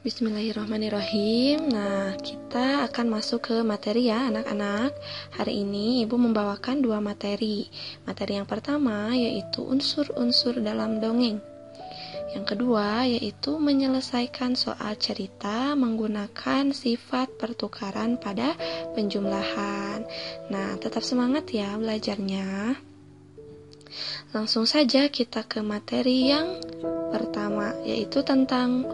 Bismillahirrahmanirrahim. Nah, kita akan masuk ke materi ya anak-anak. Hari ini Ibu membawakan dua materi. Materi yang pertama yaitu unsur-unsur dalam dongeng. Yang kedua yaitu menyelesaikan soal cerita menggunakan sifat pertukaran pada penjumlahan. Nah, tetap semangat ya belajarnya. Langsung saja kita ke materi yang pertama, yaitu tentang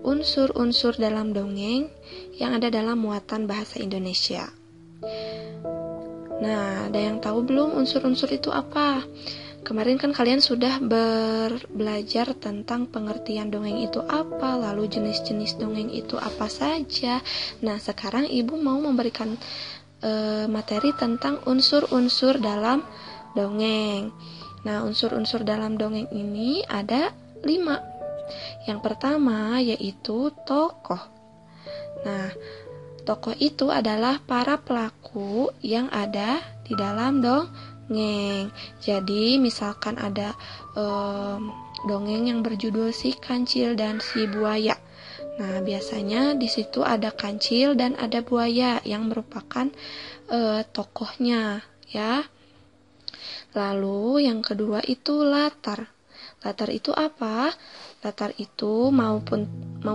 unsur-unsur dalam dongeng yang ada dalam muatan bahasa Indonesia. Nah, ada yang tahu belum unsur-unsur itu apa? Kemarin kan kalian sudah belajar tentang pengertian dongeng itu apa, lalu jenis-jenis dongeng itu apa saja. Nah, sekarang Ibu mau memberikan materi tentang unsur-unsur dalam dongeng. Nah, unsur-unsur dalam dongeng ini ada 5. Yang pertama yaitu tokoh. Nah, tokoh itu adalah para pelaku yang ada di dalam dongeng. Jadi, misalkan ada dongeng yang berjudul Si Kancil dan Si Buaya. Nah, biasanya di situ ada kancil dan ada buaya yang merupakan tokohnya, ya. Lalu yang kedua itu latar. Latar itu apa? Latar itu mau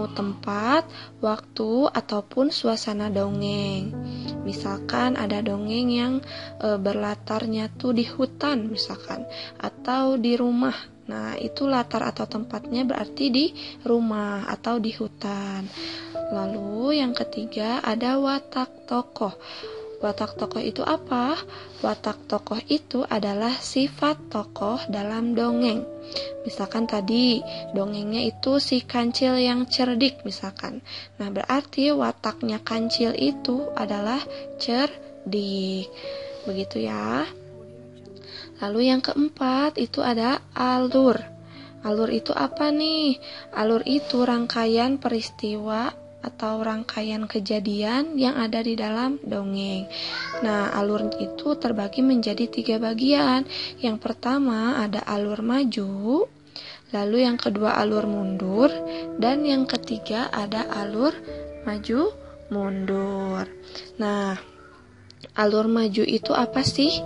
tempat, waktu, ataupun suasana dongeng. Misalkan ada dongeng yang berlatarnya tuh di hutan misalkan, atau di rumah. Nah, itu latar atau tempatnya berarti di rumah atau di hutan. Lalu yang ketiga ada watak tokoh. Watak tokoh itu apa? Watak tokoh itu adalah sifat tokoh dalam dongeng. Misalkan tadi dongengnya itu si kancil yang cerdik misalkan. Nah, berarti wataknya kancil itu adalah cerdik. Begitu ya. Lalu yang keempat itu ada alur. Alur itu apa nih? Alur itu rangkaian peristiwa atau rangkaian kejadian yang ada di dalam dongeng. Nah, alur itu terbagi menjadi 3 bagian. Yang pertama ada alur maju, lalu yang kedua alur mundur, dan yang ketiga ada alur maju mundur. Nah, alur maju itu apa sih?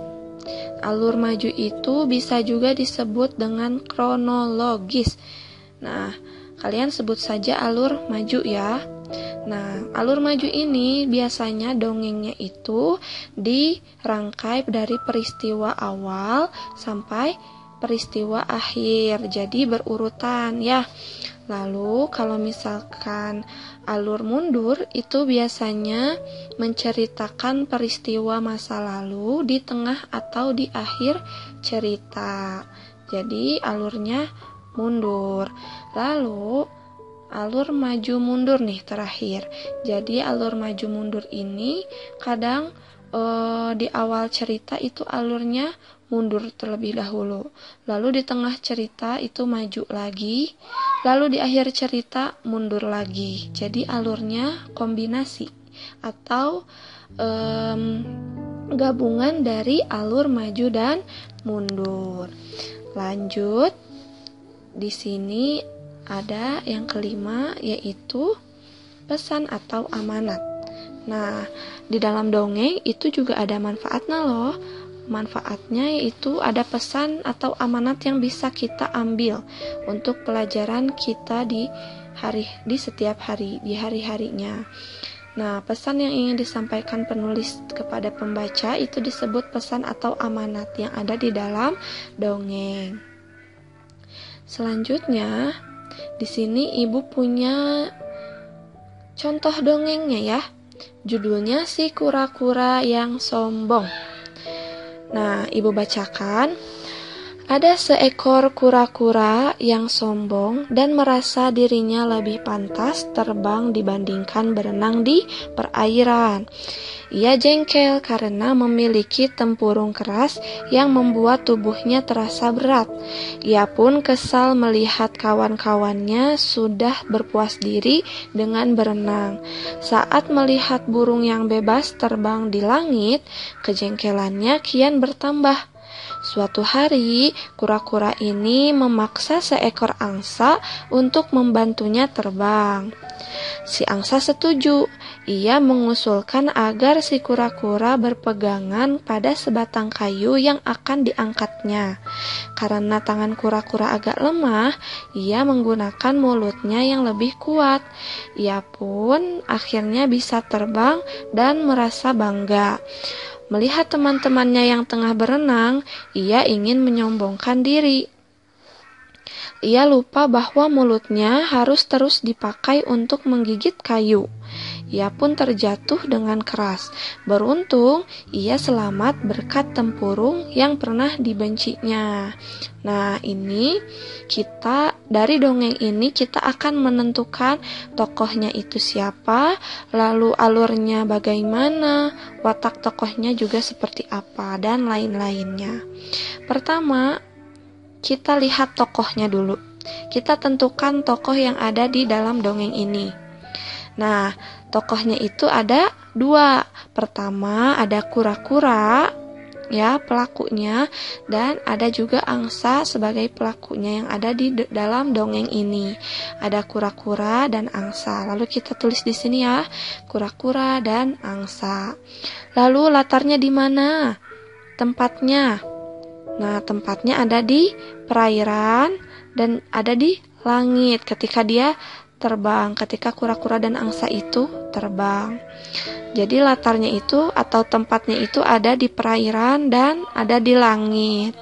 Alur maju itu bisa juga disebut dengan kronologis. Nah, kalian sebut saja alur maju ya. Nah, alur maju ini biasanya dongengnya itu dirangkai dari peristiwa awal sampai peristiwa akhir. Jadi berurutan ya. Lalu kalau misalkan alur mundur itu biasanya menceritakan peristiwa masa lalu di tengah atau di akhir cerita. Jadi alurnya mundur. Lalu alur maju mundur nih terakhir. Jadi alur maju mundur ini kadang di awal cerita itu alurnya mundur terlebih dahulu. Lalu di tengah cerita itu maju lagi. Lalu di akhir cerita mundur lagi. Jadi alurnya kombinasi atau gabungan dari alur maju dan mundur. Lanjut. Di sini ada yang kelima yaitu pesan atau amanat. Nah, di dalam dongeng itu juga ada manfaatnya loh. Manfaatnya yaitu ada pesan atau amanat yang bisa kita ambil untuk pelajaran kita di setiap hari, di hari-harinya. Nah, pesan yang ingin disampaikan penulis kepada pembaca itu disebut pesan atau amanat yang ada di dalam dongeng. Selanjutnya, di sini Ibu punya contoh dongengnya ya. Judulnya Si Kura-Kura yang Sombong. Nah, Ibu bacakan. Ada seekor kura-kura yang sombong dan merasa dirinya lebih pantas terbang dibandingkan berenang di perairan. Ia jengkel karena memiliki tempurung keras yang membuat tubuhnya terasa berat. Ia pun kesal melihat kawan-kawannya sudah berpuas diri dengan berenang. Saat melihat burung yang bebas terbang di langit, kejengkelannya kian bertambah. Suatu hari, kura-kura ini memaksa seekor angsa untuk membantunya terbang. Si angsa setuju. Ia mengusulkan agar si kura-kura berpegangan pada sebatang kayu yang akan diangkatnya. Karena tangan kura-kura agak lemah, ia menggunakan mulutnya yang lebih kuat. Ia pun akhirnya bisa terbang dan merasa bangga. Melihat teman-temannya yang tengah berenang, ia ingin menyombongkan diri. Ia lupa bahwa mulutnya harus terus dipakai untuk menggigit kayu. Ia pun terjatuh dengan keras. Beruntung, ia selamat berkat tempurung yang pernah dibencinya. Nah, ini dari dongeng ini kita akan menentukan tokohnya itu siapa, lalu alurnya bagaimana, watak tokohnya juga seperti apa, dan lain-lainnya. Pertama, kita lihat tokohnya dulu. Kita tentukan tokoh yang ada di dalam dongeng ini. Nah, tokohnya itu ada 2. Pertama, ada kura-kura, ya, pelakunya, dan ada juga angsa sebagai pelakunya yang ada di dalam dongeng ini. Ada kura-kura dan angsa. Lalu kita tulis di sini ya, kura-kura dan angsa. Lalu latarnya di mana? Tempatnya. Nah, tempatnya ada di perairan dan ada di langit ketika dia terbang, ketika kura-kura dan angsa itu terbang. Jadi latarnya itu atau tempatnya itu ada di perairan dan ada di langit.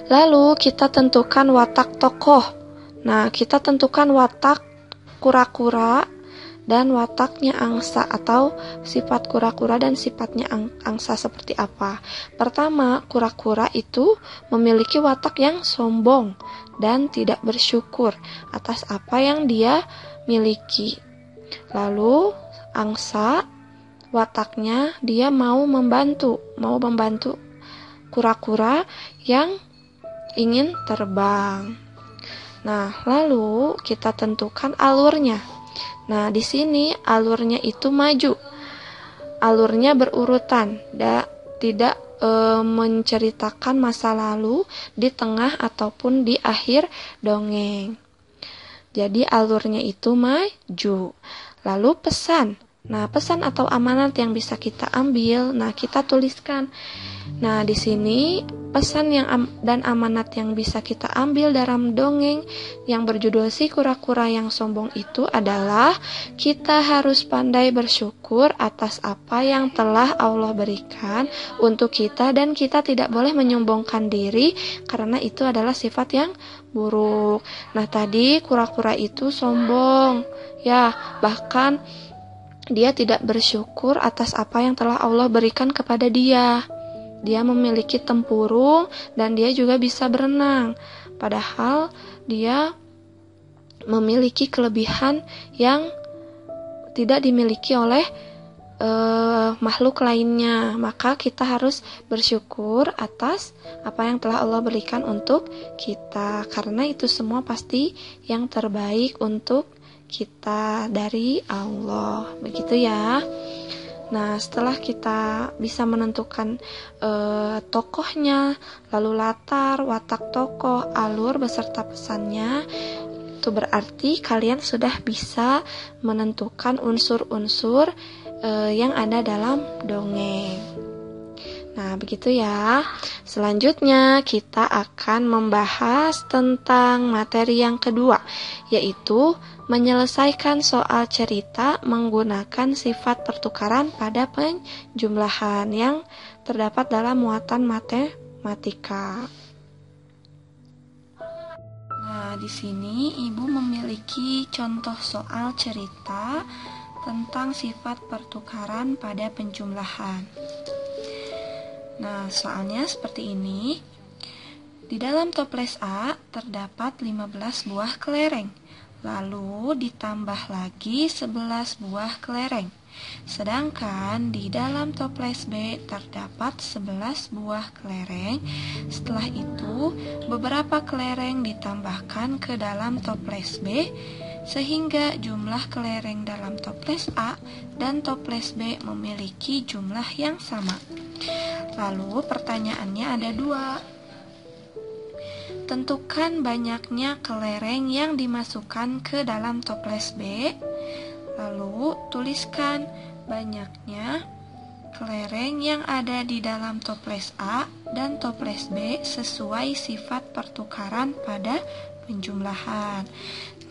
Lalu kita tentukan watak tokoh. Nah, kita tentukan watak kura-kura dan wataknya angsa atau sifat kura-kura dan sifatnya angsa seperti apa. Pertama, kura-kura itu memiliki watak yang sombong dan tidak bersyukur atas apa yang dia miliki. Lalu angsa, wataknya dia mau membantu kura-kura yang ingin terbang. Nah, lalu kita tentukan alurnya. Nah, di sini alurnya itu maju. Alurnya berurutan, tidak menceritakan masa lalu di tengah ataupun di akhir dongeng. Jadi alurnya itu maju. Lalu pesan. Nah, pesan atau amanat yang bisa kita ambil, nah kita tuliskan. Nah, di sini pesan dan amanat yang bisa kita ambil dalam dongeng yang berjudul Si Kura-Kura yang Sombong itu adalah kita harus pandai bersyukur atas apa yang telah Allah berikan untuk kita dan kita tidak boleh menyombongkan diri karena itu adalah sifat yang buruk. Nah, tadi kura-kura itu sombong, ya, bahkan dia tidak bersyukur atas apa yang telah Allah berikan kepada dia. Dia memiliki tempurung dan dia juga bisa berenang. Padahal dia memiliki kelebihan yang tidak dimiliki oleh makhluk lainnya. Maka kita harus bersyukur atas apa yang telah Allah berikan untuk kita. Karena itu semua pasti yang terbaik untuk kita dari Allah. Begitu ya. Nah, setelah kita bisa menentukan tokohnya, lalu latar, watak tokoh, alur beserta pesannya, itu berarti kalian sudah bisa menentukan unsur-unsur yang ada dalam dongeng. Nah, begitu ya. Selanjutnya kita akan membahas tentang materi yang kedua, yaitu menyelesaikan soal cerita menggunakan sifat pertukaran pada penjumlahan yang terdapat dalam muatan matematika. Nah, di sini Ibu memiliki contoh soal cerita tentang sifat pertukaran pada penjumlahan. Nah, soalnya seperti ini. Di dalam toples A terdapat 15 buah kelereng. Lalu ditambah lagi 11 buah kelereng. Sedangkan di dalam toples B terdapat 11 buah kelereng. Setelah itu, beberapa kelereng ditambahkan ke dalam toples B sehingga jumlah kelereng dalam toples A dan toples B memiliki jumlah yang sama. Lalu pertanyaannya ada 2. tentukan banyaknya kelereng yang dimasukkan ke dalam toples B. Lalu tuliskan banyaknya kelereng yang ada di dalam toples A dan toples B sesuai sifat pertukaran pada penjumlahan.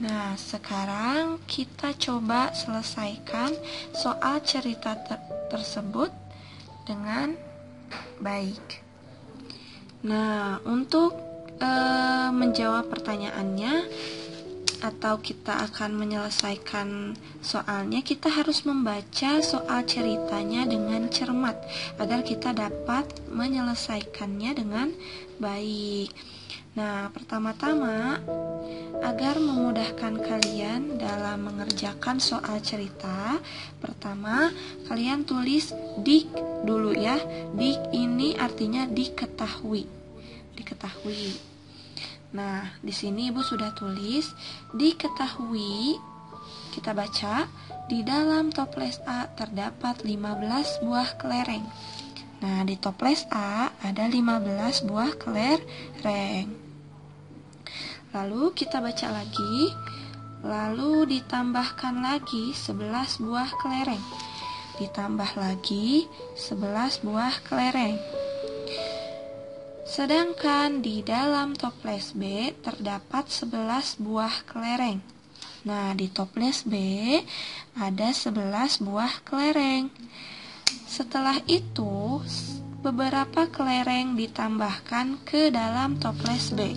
Nah, sekarang kita coba selesaikan soal cerita tersebut dengan baik. Nah, untuk menjawab pertanyaannya atau kita akan menyelesaikan soalnya, kita harus membaca soal ceritanya dengan cermat agar kita dapat menyelesaikannya dengan baik. Nah, pertama-tama, agar memudahkan kalian dalam mengerjakan soal cerita, pertama kalian tulis dik dulu ya. Dik ini artinya diketahui. Diketahui. Nah, di sini Ibu sudah tulis diketahui. Kita baca, di dalam toples A terdapat 15 buah kelereng. Nah, di toples A ada 15 buah kelereng. Lalu kita baca lagi, lalu ditambahkan lagi 11 buah kelereng. Ditambah lagi 11 buah kelereng. Sedangkan di dalam toples B terdapat 11 buah kelereng. Nah, di toples B ada 11 buah kelereng. Setelah itu, beberapa kelereng ditambahkan ke dalam toples B.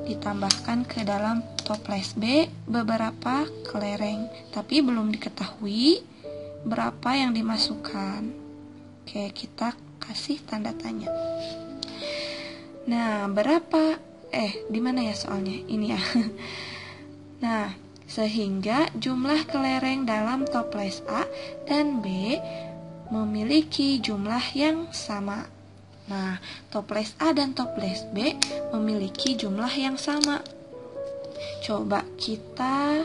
Ditambahkan ke dalam toples B beberapa kelereng, tapi belum diketahui berapa yang dimasukkan. Oke, kita kasih tanda tanya. Nah, berapa? Di mana ya soalnya? Ini ya. Nah, sehingga jumlah kelereng dalam toples A dan B memiliki jumlah yang sama. Nah, toples A dan toples B memiliki jumlah yang sama. Coba kita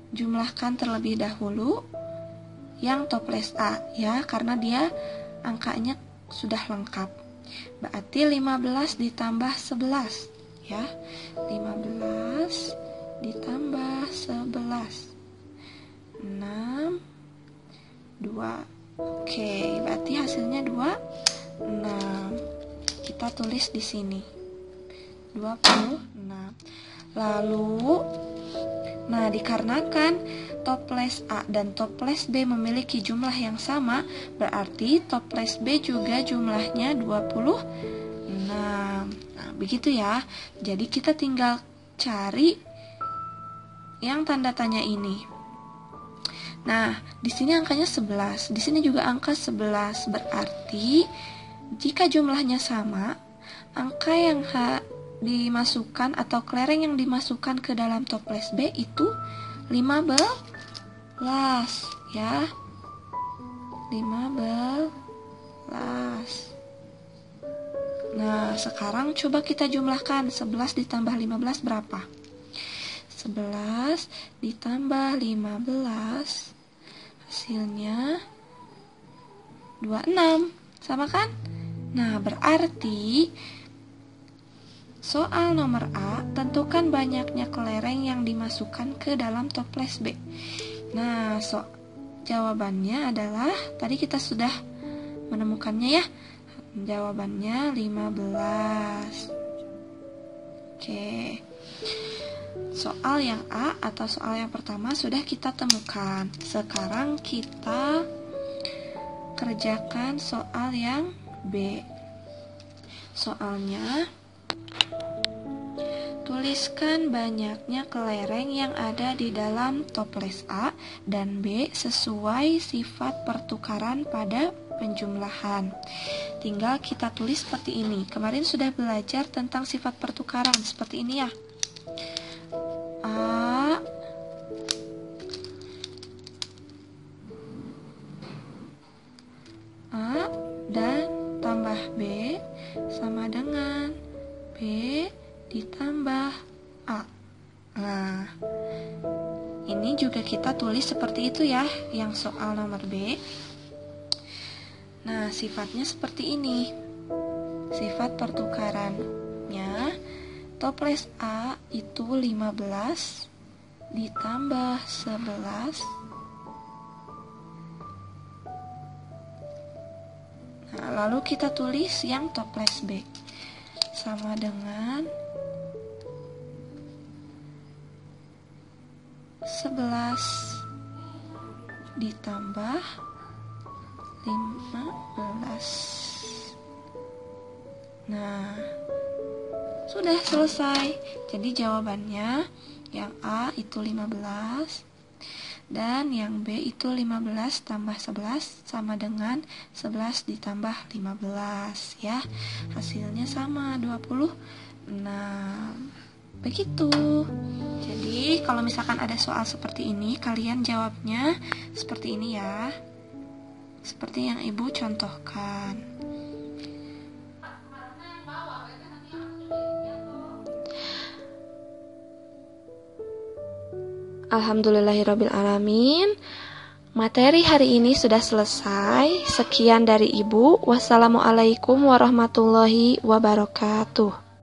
jumlahkan terlebih dahulu yang toples A ya, karena dia angkanya sudah lengkap. Berarti 15 ditambah 11 ya. 15 ditambah 11 6 2. Oke, berarti hasilnya 26. Kita tulis di sini 26. Lalu dikarenakan toples A dan toples B memiliki jumlah yang sama, berarti toples B juga jumlahnya 26. Nah, begitu ya. Jadi kita tinggal cari yang tanda tanya ini. Nah, di sini angkanya 11, di sini juga angka 11. Berarti jika jumlahnya sama, angka yang dimasukkan atau kelereng yang dimasukkan ke dalam toples B itu 15 ya. 15. Nah, sekarang coba kita jumlahkan 11 ditambah 15 berapa? 11 ditambah 15 hasilnya 26. Sama kan? Nah, berarti soal nomor A, tentukan banyaknya kelereng yang dimasukkan ke dalam toples B. Nah, jawabannya adalah, tadi kita sudah menemukannya ya. Jawabannya 15. Oke. Soal yang A atau soal yang pertama sudah kita temukan. Sekarang kita kerjakan soal yang B. Soalnya, tuliskan banyaknya kelereng yang ada di dalam toples A dan B sesuai sifat pertukaran pada penjumlahan. Tinggal kita tulis seperti ini. Kemarin sudah belajar tentang sifat pertukaran seperti ini ya. A dan tambah B sama dengan B ditambah A. Nah, ini juga kita tulis seperti itu ya, yang soal nomor B. Nah, sifatnya seperti ini. Sifat pertukarannya Toples A itu 15 ditambah 11. Nah, lalu kita tulis yang toples B sama dengan 11 ditambah 15. Nah, sudah selesai. Jadi jawabannya yang A itu 15 dan yang B itu 15 tambah 11 sama dengan 11 ditambah 15 ya. Hasilnya sama 26. Begitu. Jadi kalau misalkan ada soal seperti ini, kalian jawabnya seperti ini ya. Seperti yang Ibu contohkan. Alhamdulillahirrabbilalamin. Materi hari ini sudah selesai. Sekian dari Ibu. Wassalamualaikum warahmatullahi wabarakatuh.